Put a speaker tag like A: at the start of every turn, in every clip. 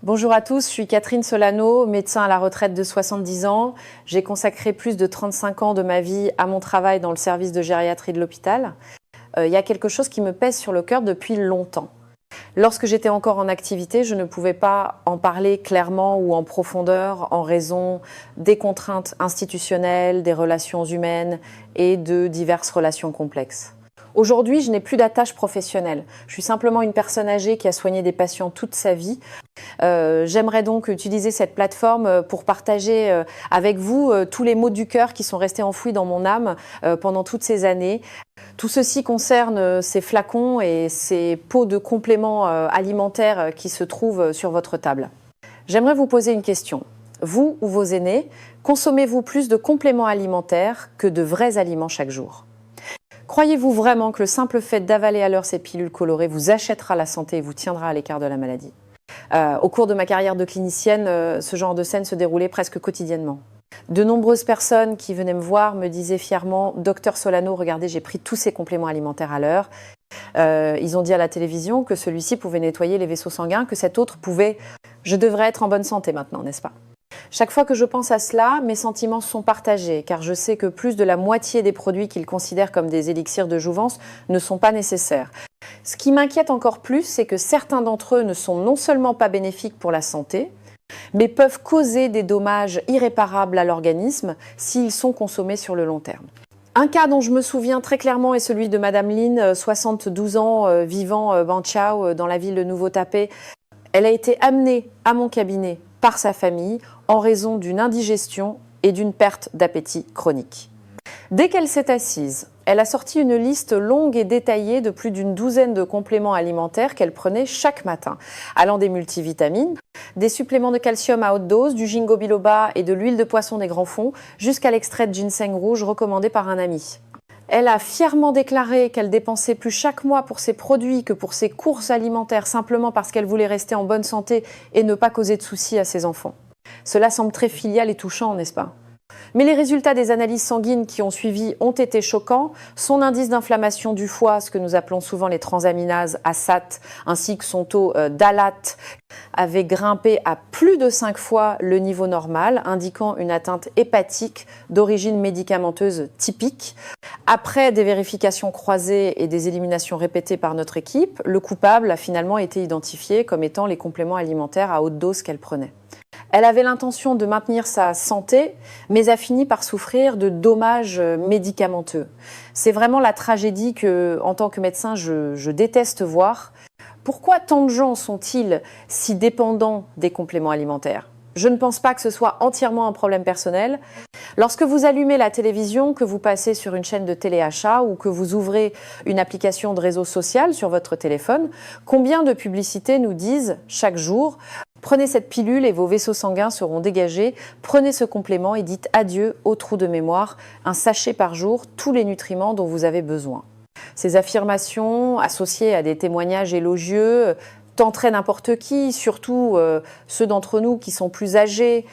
A: Bonjour à tous, je suis Catherine Solano, médecin à la retraite de 70 ans. J'ai consacré plus de 35 ans de ma vie à mon travail dans le service de gériatrie de l'hôpital. Il y a quelque chose qui me pèse sur le cœur depuis longtemps. Lorsque j'étais encore en activité, je ne pouvais pas en parler clairement ou en profondeur en raison des contraintes institutionnelles, des relations humaines et de diverses relations complexes. Aujourd'hui, je n'ai plus d'attache professionnelle. Je suis simplement une personne âgée qui a soigné des patients toute sa vie. J'aimerais donc utiliser cette plateforme pour partager avec vous tous les maux du cœur qui sont restés enfouis dans mon âme pendant toutes ces années. Tout ceci concerne ces flacons et ces pots de compléments alimentaires qui se trouvent sur votre table. J'aimerais vous poser une question. Vous ou vos aînés, consommez-vous plus de compléments alimentaires que de vrais aliments chaque jour ? Croyez-vous vraiment que le simple fait d'avaler à l'heure ces pilules colorées vous achètera la santé et vous tiendra à l'écart de la maladie ? Au cours de ma carrière de clinicienne, ce genre de scène se déroulait presque quotidiennement. De nombreuses personnes qui venaient me voir me disaient fièrement « Docteur Solano, regardez, j'ai pris tous ces compléments alimentaires à l'heure ». Ils ont dit à la télévision que celui-ci pouvait nettoyer les vaisseaux sanguins, que cet autre pouvait « Je devrais être en bonne santé maintenant, n'est-ce pas ?» Chaque fois que je pense à cela, mes sentiments sont partagés, car je sais que plus de la moitié des produits qu'ils considèrent comme des élixirs de jouvence ne sont pas nécessaires. Ce qui m'inquiète encore plus, c'est que certains d'entre eux ne sont non seulement pas bénéfiques pour la santé, mais peuvent causer des dommages irréparables à l'organisme s'ils sont consommés sur le long terme. Un cas dont je me souviens très clairement est celui de Madame Lin, 72 ans, vivant Ban Chao, dans la ville de Nouveau-Tapé. Elle a été amenée à mon cabinet par sa famille en raison d'une indigestion et d'une perte d'appétit chronique. Dès qu'elle s'est assise, elle a sorti une liste longue et détaillée de plus d'une douzaine de compléments alimentaires qu'elle prenait chaque matin, allant des multivitamines, des suppléments de calcium à haute dose, du ginkgo biloba et de l'huile de poisson des grands fonds, jusqu'à l'extrait de ginseng rouge recommandé par un ami. Elle a fièrement déclaré qu'elle dépensait plus chaque mois pour ses produits que pour ses courses alimentaires, simplement parce qu'elle voulait rester en bonne santé et ne pas causer de soucis à ses enfants. Cela semble très filial et touchant, n'est-ce pas ? Mais les résultats des analyses sanguines qui ont suivi ont été choquants. Son indice d'inflammation du foie, ce que nous appelons souvent les transaminases ASAT, ainsi que son taux d'ALAT, avait grimpé à plus de 5 fois le niveau normal, indiquant une atteinte hépatique d'origine médicamenteuse typique. Après des vérifications croisées et des éliminations répétées par notre équipe, le coupable a finalement été identifié comme étant les compléments alimentaires à haute dose qu'elle prenait. Elle avait l'intention de maintenir sa santé, mais a fini par souffrir de dommages médicamenteux. C'est vraiment la tragédie que, en tant que médecin, je déteste voir. Pourquoi tant de gens sont-ils si dépendants des compléments alimentaires ? Je ne pense pas que ce soit entièrement un problème personnel. Lorsque vous allumez la télévision, que vous passez sur une chaîne de téléachat ou que vous ouvrez une application de réseau social sur votre téléphone, combien de publicités nous disent chaque jour « Prenez cette pilule et vos vaisseaux sanguins seront dégagés. Prenez ce complément et dites adieu au trou de mémoire. Un sachet par jour, tous les nutriments dont vous avez besoin. » Ces affirmations, associées à des témoignages élogieux, tenteraient n'importe qui, surtout ceux d'entre nous qui sont plus âgés,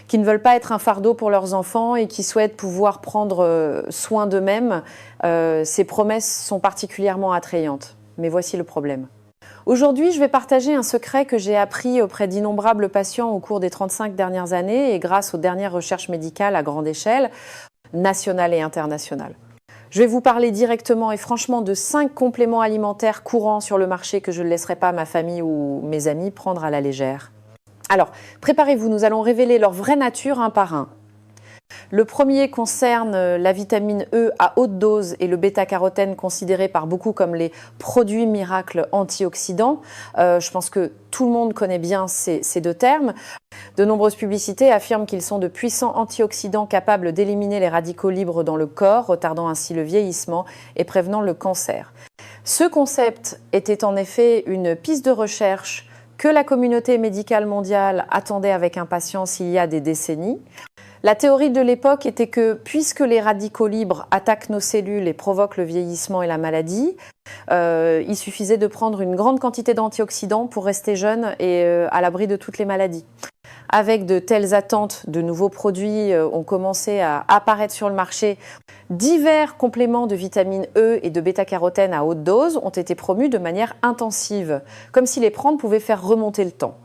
A: qui ne veulent pas être un fardeau pour leurs enfants et qui souhaitent pouvoir prendre soin d'eux-mêmes. Ces promesses sont particulièrement attrayantes. Mais voici le problème. Aujourd'hui, je vais partager un secret que j'ai appris auprès d'innombrables patients au cours des 35 dernières années et grâce aux dernières recherches médicales à grande échelle, nationale et internationale. Je vais vous parler directement et franchement de 5 compléments alimentaires courants sur le marché que je ne laisserai pas ma famille ou mes amis prendre à la légère. Alors, préparez-vous, nous allons révéler leur vraie nature un par un. Le premier concerne la vitamine E à haute dose et le bêta-carotène considéré par beaucoup comme les produits miracles antioxydants. Je pense que tout le monde connaît bien ces deux termes. De nombreuses publicités affirment qu'ils sont de puissants antioxydants capables d'éliminer les radicaux libres dans le corps, retardant ainsi le vieillissement et prévenant le cancer. Ce concept était en effet une piste de recherche que la communauté médicale mondiale attendait avec impatience il y a des décennies. La théorie de l'époque était que, puisque les radicaux libres attaquent nos cellules et provoquent le vieillissement et la maladie, il suffisait de prendre une grande quantité d'antioxydants pour rester jeune et à l'abri de toutes les maladies. Avec de telles attentes, de nouveaux produits ont commencé à apparaître sur le marché. Divers compléments de vitamine E et de bêta-carotène à haute dose ont été promus de manière intensive, comme si les prendre pouvait faire remonter le temps.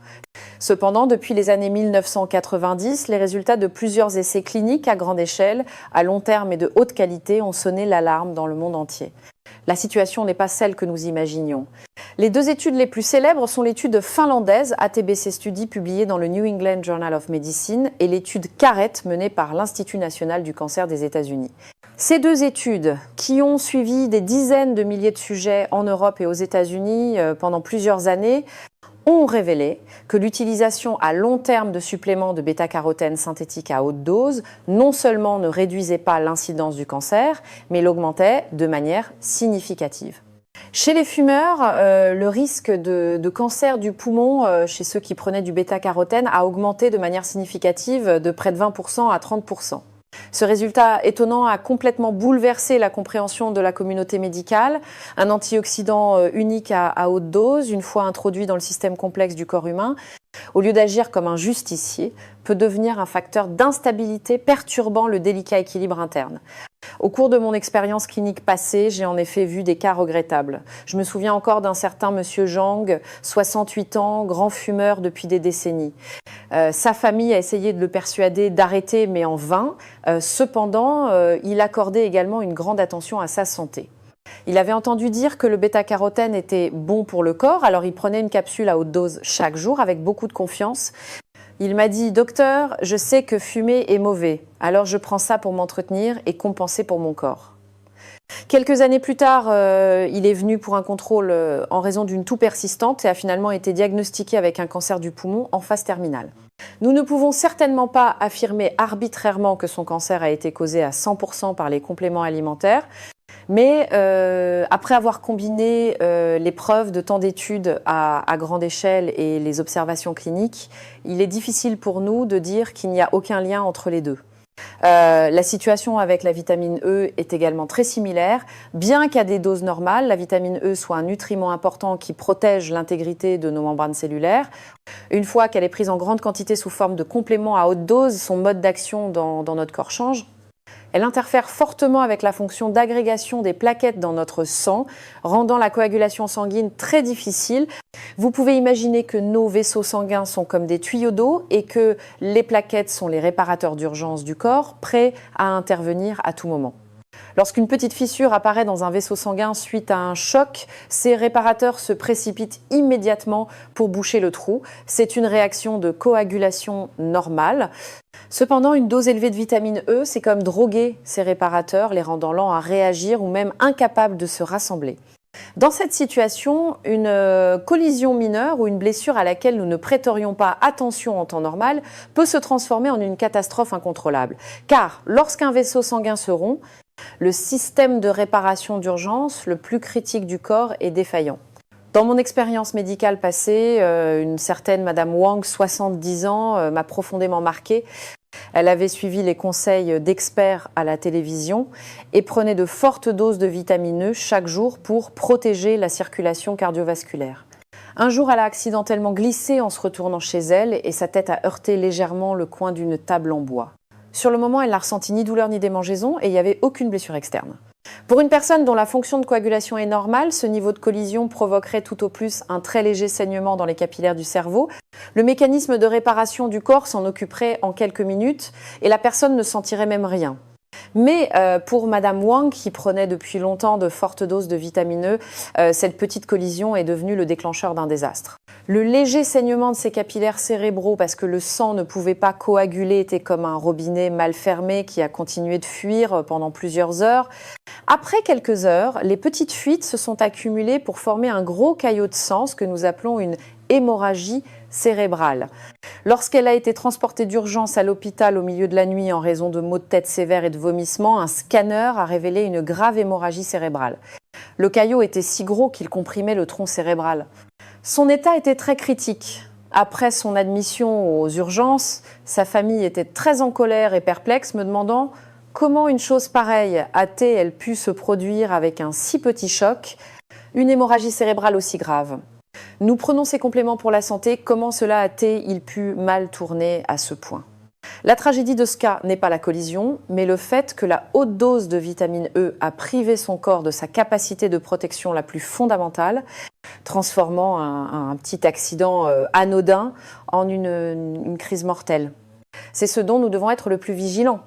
A: Cependant, depuis les années 1990, les résultats de plusieurs essais cliniques à grande échelle, à long terme et de haute qualité ont sonné l'alarme dans le monde entier. La situation n'est pas celle que nous imaginions. Les deux études les plus célèbres sont l'étude finlandaise ATBC Study publiée dans le New England Journal of Medicine et l'étude CARET menée par l'Institut national du cancer des États-Unis. Ces deux études, qui ont suivi des dizaines de milliers de sujets en Europe et aux États-Unis pendant plusieurs années, ont révélé que l'utilisation à long terme de suppléments de bêta-carotène synthétique à haute dose non seulement ne réduisait pas l'incidence du cancer, mais l'augmentait de manière significative. Chez les fumeurs, le risque de cancer du poumon chez ceux qui prenaient du bêta-carotène a augmenté de manière significative de près de 20% à 30%. Ce résultat étonnant a complètement bouleversé la compréhension de la communauté médicale. Un antioxydant unique à haute dose, une fois introduit dans le système complexe du corps humain, au lieu d'agir comme un justicier, peut devenir un facteur d'instabilité perturbant le délicat équilibre interne. Au cours de mon expérience clinique passée, j'ai en effet vu des cas regrettables. Je me souviens encore d'un certain monsieur Zhang, 68 ans, grand fumeur depuis des décennies. Sa famille a essayé de le persuader d'arrêter, mais en vain. Cependant, il accordait également une grande attention à sa santé. Il avait entendu dire que le bêta-carotène était bon pour le corps, alors il prenait une capsule à haute dose chaque jour avec beaucoup de confiance. Il m'a dit « Docteur, je sais que fumer est mauvais, alors je prends ça pour m'entretenir et compenser pour mon corps. » Quelques années plus tard, il est venu pour un contrôle en raison d'une toux persistante et a finalement été diagnostiqué avec un cancer du poumon en phase terminale. Nous ne pouvons certainement pas affirmer arbitrairement que son cancer a été causé à 100% par les compléments alimentaires, mais après avoir combiné les preuves de tant d'études à grande échelle et les observations cliniques, il est difficile pour nous de dire qu'il n'y a aucun lien entre les deux. La situation avec la vitamine E est également très similaire. Bien qu'à des doses normales, la vitamine E soit un nutriment important qui protège l'intégrité de nos membranes cellulaires. Une fois qu'elle est prise en grande quantité sous forme de complément à haute dose, son mode d'action dans notre corps change. Elle interfère fortement avec la fonction d'agrégation des plaquettes dans notre sang, rendant la coagulation sanguine très difficile. Vous pouvez imaginer que nos vaisseaux sanguins sont comme des tuyaux d'eau et que les plaquettes sont les réparateurs d'urgence du corps, prêts à intervenir à tout moment. Lorsqu'une petite fissure apparaît dans un vaisseau sanguin suite à un choc, ces réparateurs se précipitent immédiatement pour boucher le trou. C'est une réaction de coagulation normale. Cependant, une dose élevée de vitamine E, c'est comme droguer ces réparateurs, les rendant lents à réagir ou même incapables de se rassembler. Dans cette situation, une collision mineure ou une blessure à laquelle nous ne prêterions pas attention en temps normal peut se transformer en une catastrophe incontrôlable. Car lorsqu'un vaisseau sanguin se rompt, le système de réparation d'urgence, le plus critique du corps, est défaillant. Dans mon expérience médicale passée, une certaine Madame Wang, 70 ans, m'a profondément marquée. Elle avait suivi les conseils d'experts à la télévision et prenait de fortes doses de vitamine E chaque jour pour protéger la circulation cardiovasculaire. Un jour, elle a accidentellement glissé en se retournant chez elle et sa tête a heurté légèrement le coin d'une table en bois. Sur le moment, elle n'a ressenti ni douleur ni démangeaison et il n'y avait aucune blessure externe. Pour une personne dont la fonction de coagulation est normale, ce niveau de collision provoquerait tout au plus un très léger saignement dans les capillaires du cerveau. Le mécanisme de réparation du corps s'en occuperait en quelques minutes et la personne ne sentirait même rien. Mais pour Madame Wang, qui prenait depuis longtemps de fortes doses de vitamine E, cette petite collision est devenue le déclencheur d'un désastre. Le léger saignement de ses capillaires cérébraux, parce que le sang ne pouvait pas coaguler, était comme un robinet mal fermé qui a continué de fuir pendant plusieurs heures. Après quelques heures, les petites fuites se sont accumulées pour former un gros caillot de sang, ce que nous appelons une hémorragie cérébrale. Lorsqu'elle a été transportée d'urgence à l'hôpital au milieu de la nuit en raison de maux de tête sévères et de vomissements, un scanner a révélé une grave hémorragie cérébrale. Le caillot était si gros qu'il comprimait le tronc cérébral. Son état était très critique. Après son admission aux urgences, sa famille était très en colère et perplexe, me demandant comment une chose pareille a-t-elle pu se produire avec un si petit choc, une hémorragie cérébrale aussi grave. Nous prenons ces compléments pour la santé, comment cela a-t-il pu mal tourner à ce point? La tragédie de ce cas n'est pas la collision, mais le fait que la haute dose de vitamine E a privé son corps de sa capacité de protection la plus fondamentale, transformant un petit accident anodin en une crise mortelle. C'est ce dont nous devons être le plus vigilants.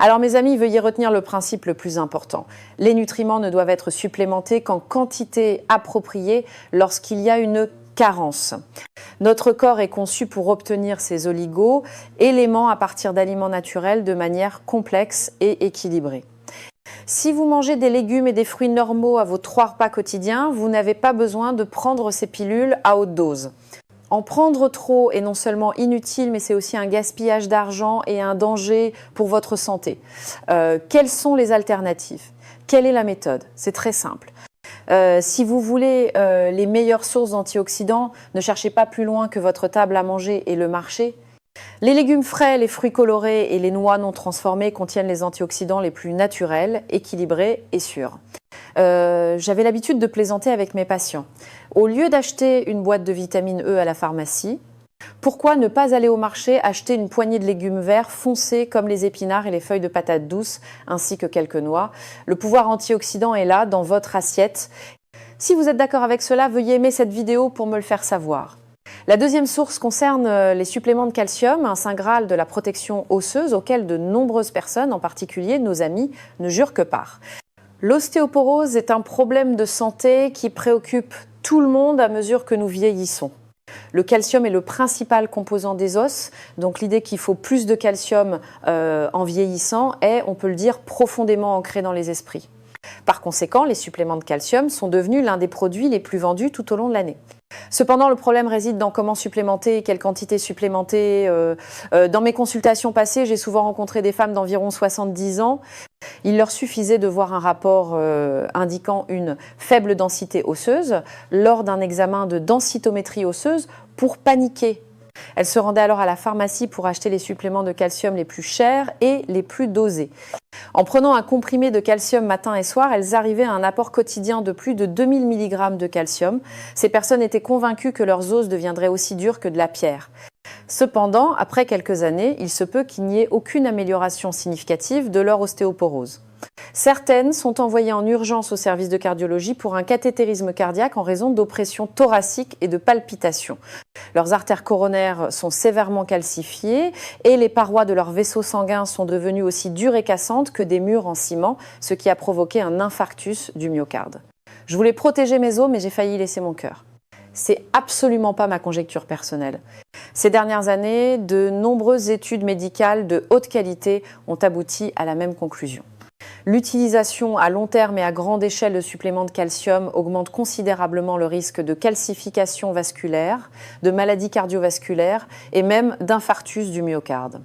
A: Alors mes amis, veuillez retenir le principe le plus important. Les nutriments ne doivent être supplémentés qu'en quantité appropriée lorsqu'il y a une carence. Notre corps est conçu pour obtenir ces éléments à partir d'aliments naturels de manière complexe et équilibrée. Si vous mangez des légumes et des fruits normaux à vos 3 repas quotidiens, vous n'avez pas besoin de prendre ces pilules à haute dose. En prendre trop est non seulement inutile, mais c'est aussi un gaspillage d'argent et un danger pour votre santé. Quelles sont les alternatives? Quelle est la méthode? C'est très simple. Si vous voulez les meilleures sources d'antioxydants, ne cherchez pas plus loin que votre table à manger et le marché. Les légumes frais, les fruits colorés et les noix non transformées contiennent les antioxydants les plus naturels, équilibrés et sûrs. J'avais l'habitude de plaisanter avec mes patients. Au lieu d'acheter une boîte de vitamine E à la pharmacie, pourquoi ne pas aller au marché acheter une poignée de légumes verts foncés comme les épinards et les feuilles de patates douces, ainsi que quelques noix? Le pouvoir antioxydant est là, dans votre assiette. Si vous êtes d'accord avec cela, veuillez aimer cette vidéo pour me le faire savoir. La deuxième source concerne les suppléments de calcium, un saint graal de la protection osseuse auquel de nombreuses personnes, en particulier nos amis, ne jurent que par. L'ostéoporose est un problème de santé qui préoccupe tout le monde à mesure que nous vieillissons. Le calcium est le principal composant des os, donc l'idée qu'il faut plus de calcium en vieillissant est, on peut le dire, profondément ancrée dans les esprits. Par conséquent, les suppléments de calcium sont devenus l'un des produits les plus vendus tout au long de l'année. Cependant, le problème réside dans comment supplémenter, quelle quantité supplémenter. Dans mes consultations passées, j'ai souvent rencontré des femmes d'environ 70 ans. Il leur suffisait de voir un rapport indiquant une faible densité osseuse lors d'un examen de densitométrie osseuse pour paniquer. Elles se rendaient alors à la pharmacie pour acheter les suppléments de calcium les plus chers et les plus dosés. En prenant un comprimé de calcium matin et soir, elles arrivaient à un apport quotidien de plus de 2000 mg de calcium. Ces personnes étaient convaincues que leurs os deviendraient aussi durs que de la pierre. Cependant, après quelques années, il se peut qu'il n'y ait aucune amélioration significative de leur ostéoporose. Certaines sont envoyées en urgence au service de cardiologie pour un cathétérisme cardiaque en raison d'oppression thoracique et de palpitations. Leurs artères coronaires sont sévèrement calcifiées et les parois de leurs vaisseaux sanguins sont devenues aussi dures et cassantes que des murs en ciment, ce qui a provoqué un infarctus du myocarde. Je voulais protéger mes os, mais j'ai failli laisser mon cœur. C'est absolument pas ma conjecture personnelle. Ces dernières années, de nombreuses études médicales de haute qualité ont abouti à la même conclusion. L'utilisation à long terme et à grande échelle de suppléments de calcium augmente considérablement le risque de calcification vasculaire, de maladies cardiovasculaires et même d'infarctus du myocarde.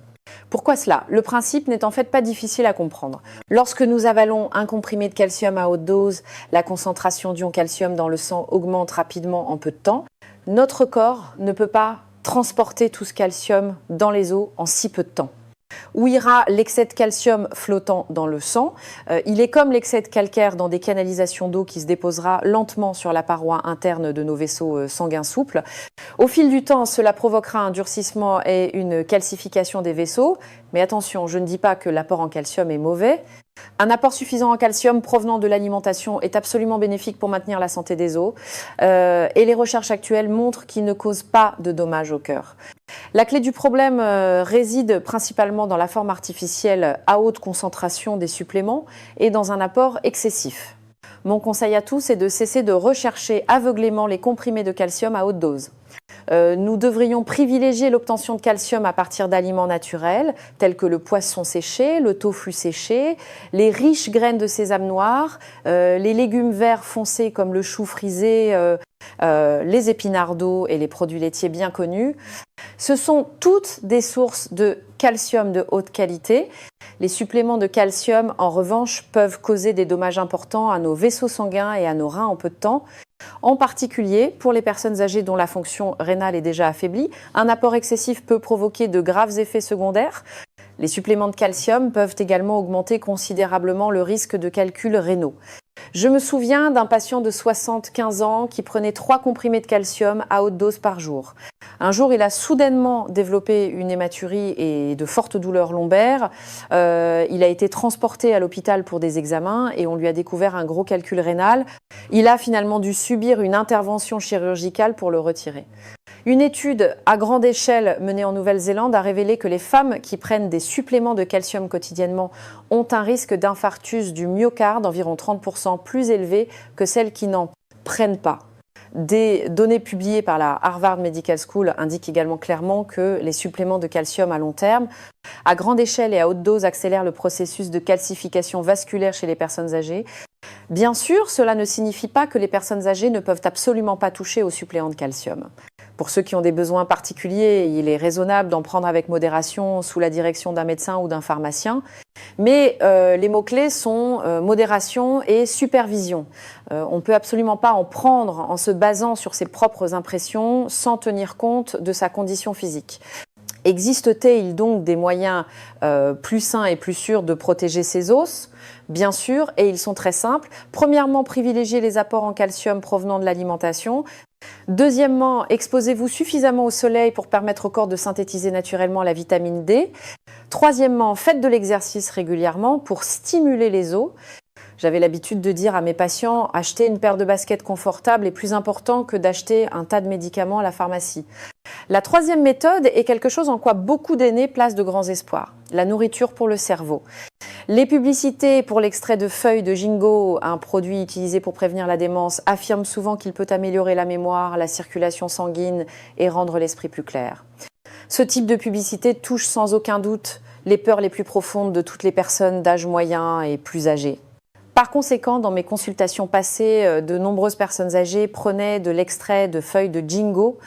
A: Pourquoi cela? Le principe n'est en fait pas difficile à comprendre. Lorsque nous avalons un comprimé de calcium à haute dose, la concentration d'ion calcium dans le sang augmente rapidement en peu de temps. Notre corps ne peut pas transporter tout ce calcium dans les os en si peu de temps. Où ira l'excès de calcium flottant dans le sang? Il est comme l'excès de calcaire dans des canalisations d'eau qui se déposera lentement sur la paroi interne de nos vaisseaux sanguins souples. Au fil du temps, cela provoquera un durcissement et une calcification des vaisseaux. Mais attention, je ne dis pas que l'apport en calcium est mauvais. Un apport suffisant en calcium provenant de l'alimentation est absolument bénéfique pour maintenir la santé des os. Et les recherches actuelles montrent qu'il ne cause pas de dommages au cœur. La clé du problème réside principalement dans la forme artificielle à haute concentration des suppléments et dans un apport excessif. Mon conseil à tous est de cesser de rechercher aveuglément les comprimés de calcium à haute dose. Nous devrions privilégier l'obtention de calcium à partir d'aliments naturels tels que le poisson séché, le tofu séché, les riches graines de sésame noir, les légumes verts foncés comme le chou frisé, les épinards d'eau et les produits laitiers bien connus. Ce sont toutes des sources de calcium de haute qualité. Les suppléments de calcium, en revanche, peuvent causer des dommages importants à nos vaisseaux sanguins et à nos reins en peu de temps. En particulier, pour les personnes âgées dont la fonction rénale est déjà affaiblie, un apport excessif peut provoquer de graves effets secondaires. Les suppléments de calcium peuvent également augmenter considérablement le risque de calculs rénaux. Je me souviens d'un patient de 75 ans qui prenait 3 comprimés de calcium à haute dose par jour. Un jour, il a soudainement développé une hématurie et de fortes douleurs lombaires. Il a été transporté à l'hôpital pour des examens et on lui a découvert un gros calcul rénal. Il a finalement dû subir une intervention chirurgicale pour le retirer. Une étude à grande échelle menée en Nouvelle-Zélande a révélé que les femmes qui prennent des suppléments de calcium quotidiennement ont un risque d'infarctus du myocarde environ 30% plus élevé que celles qui n'en prennent pas. Des données publiées par la Harvard Medical School indiquent également clairement que les suppléments de calcium à long terme, à grande échelle et à haute dose, accélèrent le processus de calcification vasculaire chez les personnes âgées. Bien sûr, cela ne signifie pas que les personnes âgées ne peuvent absolument pas toucher aux suppléments de calcium. Pour ceux qui ont des besoins particuliers, il est raisonnable d'en prendre avec modération sous la direction d'un médecin ou d'un pharmacien. Mais les mots-clés sont modération et supervision. On ne peut absolument pas en prendre en se basant sur ses propres impressions sans tenir compte de sa condition physique. Existe-t-il donc des moyens plus sains et plus sûrs de protéger ses os ? Bien sûr, et ils sont très simples. Premièrement, privilégiez les apports en calcium provenant de l'alimentation. Deuxièmement, exposez-vous suffisamment au soleil pour permettre au corps de synthétiser naturellement la vitamine D. Troisièmement, faites de l'exercice régulièrement pour stimuler les os. J'avais l'habitude de dire à mes patients, acheter une paire de baskets confortables est plus important que d'acheter un tas de médicaments à la pharmacie. La troisième méthode est quelque chose en quoi beaucoup d'aînés placent de grands espoirs, la nourriture pour le cerveau. Les publicités pour l'extrait de feuilles de ginkgo, un produit utilisé pour prévenir la démence, affirment souvent qu'il peut améliorer la mémoire, la circulation sanguine et rendre l'esprit plus clair. Ce type de publicité touche sans aucun doute les peurs les plus profondes de toutes les personnes d'âge moyen et plus âgées. Par conséquent, dans mes consultations passées, de nombreuses personnes âgées prenaient de l'extrait de feuilles de ginkgo.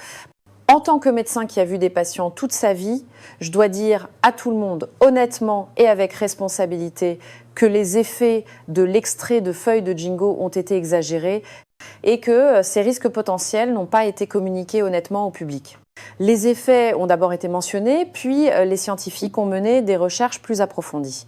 A: En tant que médecin qui a vu des patients toute sa vie, je dois dire à tout le monde, honnêtement et avec responsabilité, que les effets de l'extrait de feuilles de ginkgo ont été exagérés et que ces risques potentiels n'ont pas été communiqués honnêtement au public. Les effets ont d'abord été mentionnés, puis les scientifiques ont mené des recherches plus approfondies.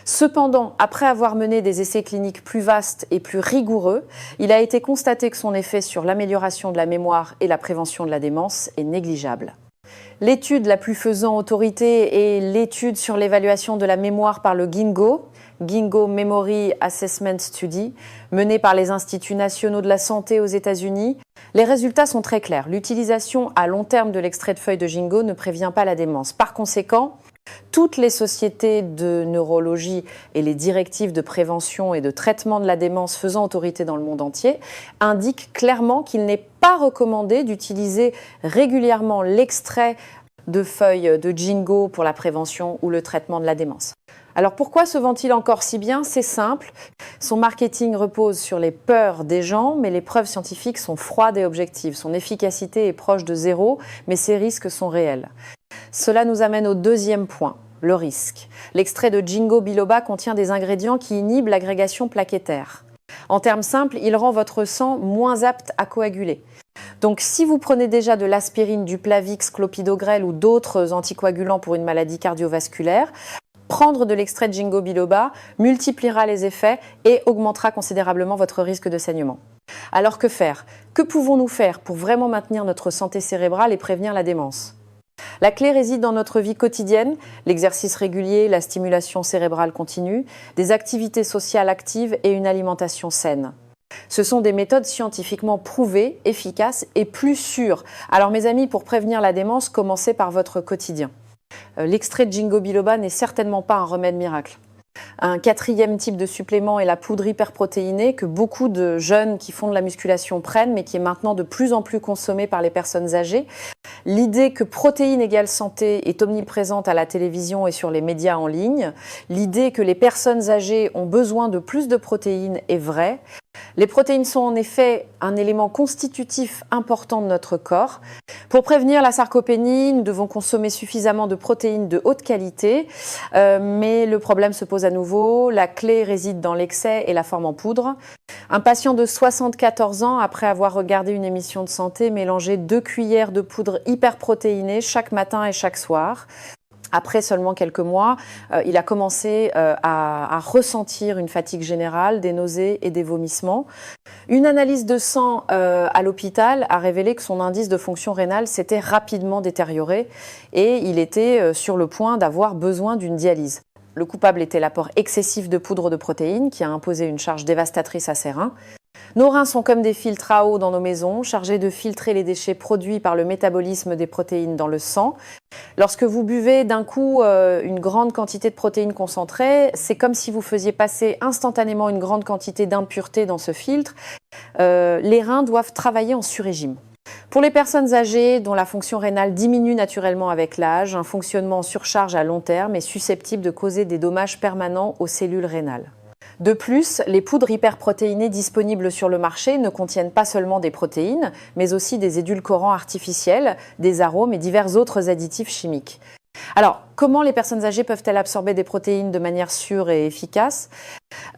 A: Cependant, après avoir mené des essais cliniques plus vastes et plus rigoureux, il a été constaté que son effet sur l'amélioration de la mémoire et la prévention de la démence est négligeable. L'étude la plus faisant autorité est l'étude sur l'évaluation de la mémoire par le Ginkgo Memory Assessment Study, menée par les Instituts nationaux de la santé aux États-Unis. Les résultats sont très clairs. L'utilisation à long terme de l'extrait de feuilles de ginkgo ne prévient pas la démence. Par conséquent, toutes les sociétés de neurologie et les directives de prévention et de traitement de la démence faisant autorité dans le monde entier indiquent clairement qu'il n'est pas recommandé d'utiliser régulièrement l'extrait de feuilles de ginkgo pour la prévention ou le traitement de la démence. Alors pourquoi se vend-il encore si bien ? C'est simple. Son marketing repose sur les peurs des gens, mais les preuves scientifiques sont froides et objectives. Son efficacité est proche de zéro, mais ses risques sont réels. Cela nous amène au deuxième point, le risque. L'extrait de ginkgo biloba contient des ingrédients qui inhibent l'agrégation plaquettaire. En termes simples, il rend votre sang moins apte à coaguler. Donc si vous prenez déjà de l'aspirine, du Plavix, clopidogrel ou d'autres anticoagulants pour une maladie cardiovasculaire, prendre de l'extrait de ginkgo biloba multipliera les effets et augmentera considérablement votre risque de saignement. Alors que faire ? Que pouvons-nous faire pour vraiment maintenir notre santé cérébrale et prévenir la démence ? La clé réside dans notre vie quotidienne, l'exercice régulier, la stimulation cérébrale continue, des activités sociales actives et une alimentation saine. Ce sont des méthodes scientifiquement prouvées, efficaces et plus sûres. Alors mes amis, pour prévenir la démence, commencez par votre quotidien. L'extrait de ginkgo biloba n'est certainement pas un remède miracle. Un quatrième type de supplément est la poudre hyperprotéinée que beaucoup de jeunes qui font de la musculation prennent, mais qui est maintenant de plus en plus consommée par les personnes âgées. L'idée que protéines égale santé est omniprésente à la télévision et sur les médias en ligne. L'idée que les personnes âgées ont besoin de plus de protéines est vraie. Les protéines sont en effet un élément constitutif important de notre corps. Pour prévenir la sarcopénie, nous devons consommer suffisamment de protéines de haute qualité, mais le problème se pose à nouveau. La clé réside dans l'excès et la forme en poudre. Un patient de 74 ans, après avoir regardé une émission de santé, mélangeait 2 cuillères de poudre hyperprotéinée chaque matin et chaque soir. Après seulement quelques mois, il a commencé à ressentir une fatigue générale, des nausées et des vomissements. Une analyse de sang à l'hôpital a révélé que son indice de fonction rénale s'était rapidement détérioré et il était sur le point d'avoir besoin d'une dialyse. Le coupable était l'apport excessif de poudre de protéines qui a imposé une charge dévastatrice à ses reins. Nos reins sont comme des filtres à eau dans nos maisons, chargés de filtrer les déchets produits par le métabolisme des protéines dans le sang. Lorsque vous buvez d'un coup une grande quantité de protéines concentrées, c'est comme si vous faisiez passer instantanément une grande quantité d'impuretés dans ce filtre. Les reins doivent travailler en sur-régime. Pour les personnes âgées dont la fonction rénale diminue naturellement avec l'âge, un fonctionnement en surcharge à long terme est susceptible de causer des dommages permanents aux cellules rénales. De plus, les poudres hyperprotéinées disponibles sur le marché ne contiennent pas seulement des protéines, mais aussi des édulcorants artificiels, des arômes et divers autres additifs chimiques. Alors, comment les personnes âgées peuvent-elles absorber des protéines de manière sûre et efficace ?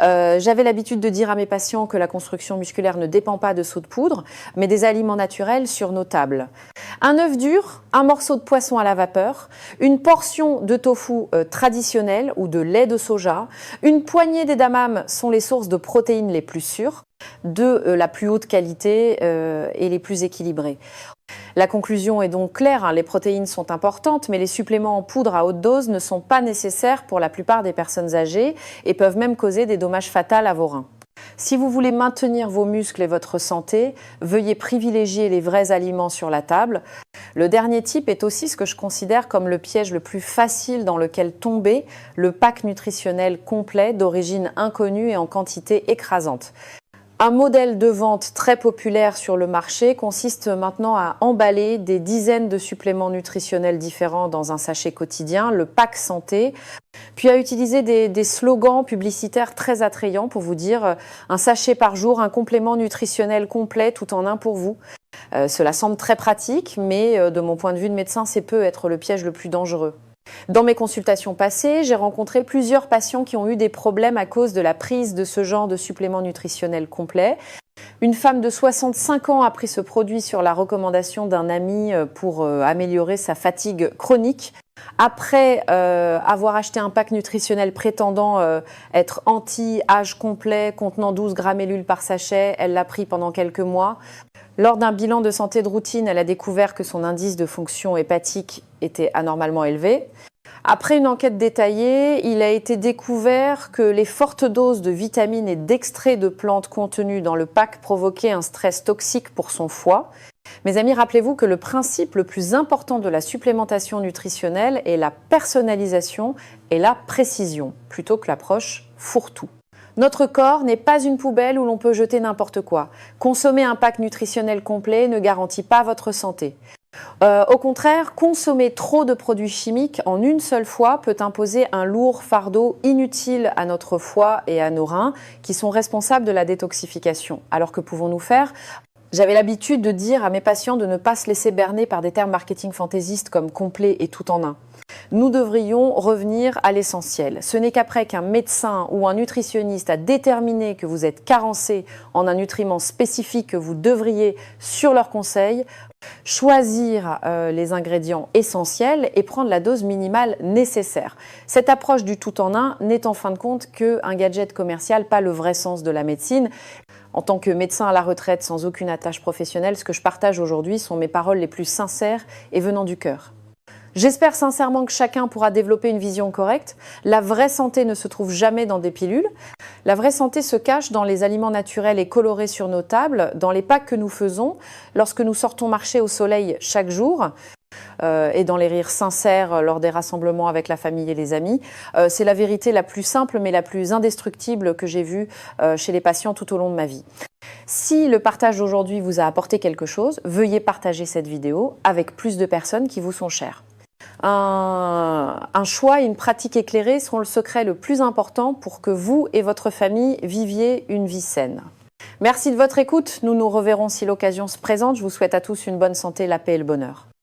A: J'avais l'habitude de dire à mes patients que la construction musculaire ne dépend pas de seaux de poudre, mais des aliments naturels sur nos tables. Un œuf dur, un morceau de poisson à la vapeur, une portion de tofu traditionnel ou de lait de soja, une poignée d'édamame sont les sources de protéines les plus sûres, de la plus haute qualité et les plus équilibrées. La conclusion est donc claire, les protéines sont importantes, mais les suppléments en poudre à haute dose ne sont pas nécessaires pour la plupart des personnes âgées et peuvent même causer des dommages fatals à vos reins. Si vous voulez maintenir vos muscles et votre santé, veuillez privilégier les vrais aliments sur la table. Le dernier type est aussi ce que je considère comme le piège le plus facile dans lequel tomber, le pack nutritionnel complet d'origine inconnue et en quantité écrasante. Un modèle de vente très populaire sur le marché consiste maintenant à emballer des dizaines de suppléments nutritionnels différents dans un sachet quotidien, le pack santé, puis à utiliser des slogans publicitaires très attrayants pour vous dire un sachet par jour, un complément nutritionnel complet tout en un pour vous. Cela semble très pratique, mais de mon point de vue de médecin, c'est peut être le piège le plus dangereux. Dans mes consultations passées, j'ai rencontré plusieurs patients qui ont eu des problèmes à cause de la prise de ce genre de supplément nutritionnel complet. Une femme de 65 ans a pris ce produit sur la recommandation d'un ami pour améliorer sa fatigue chronique. Après avoir acheté un pack nutritionnel prétendant être anti-âge complet, contenant 12 gramélules par sachet, elle l'a pris pendant quelques mois. Lors d'un bilan de santé de routine, elle a découvert que son indice de fonction hépatique était anormalement élevé. Après une enquête détaillée, il a été découvert que les fortes doses de vitamines et d'extraits de plantes contenus dans le pack provoquaient un stress toxique pour son foie. Mes amis, rappelez-vous que le principe le plus important de la supplémentation nutritionnelle est la personnalisation et la précision, plutôt que l'approche fourre-tout. Notre corps n'est pas une poubelle où l'on peut jeter n'importe quoi. Consommer un pack nutritionnel complet ne garantit pas votre santé. Au contraire, consommer trop de produits chimiques en une seule fois peut imposer un lourd fardeau inutile à notre foie et à nos reins qui sont responsables de la détoxification. Alors que pouvons-nous faire ? J'avais l'habitude de dire à mes patients de ne pas se laisser berner par des termes marketing fantaisistes comme complet et tout en un. Nous devrions revenir à l'essentiel. Ce n'est qu'après qu'un médecin ou un nutritionniste a déterminé que vous êtes carencé en un nutriment spécifique que vous devriez, sur leur conseil, choisir les ingrédients essentiels et prendre la dose minimale nécessaire. Cette approche du tout en un n'est en fin de compte qu'un gadget commercial, pas le vrai sens de la médecine. En tant que médecin à la retraite sans aucune attache professionnelle, ce que je partage aujourd'hui sont mes paroles les plus sincères et venant du cœur. J'espère sincèrement que chacun pourra développer une vision correcte. La vraie santé ne se trouve jamais dans des pilules. La vraie santé se cache dans les aliments naturels et colorés sur nos tables, dans les packs que nous faisons, lorsque nous sortons marcher au soleil chaque jour, et dans les rires sincères lors des rassemblements avec la famille et les amis. C'est la vérité la plus simple mais la plus indestructible que j'ai vue chez les patients tout au long de ma vie. Si le partage d'aujourd'hui vous a apporté quelque chose, veuillez partager cette vidéo avec plus de personnes qui vous sont chères. Un choix et une pratique éclairée sont le secret le plus important pour que vous et votre famille viviez une vie saine. Merci de votre écoute. Nous nous reverrons si l'occasion se présente. Je vous souhaite à tous une bonne santé, la paix et le bonheur.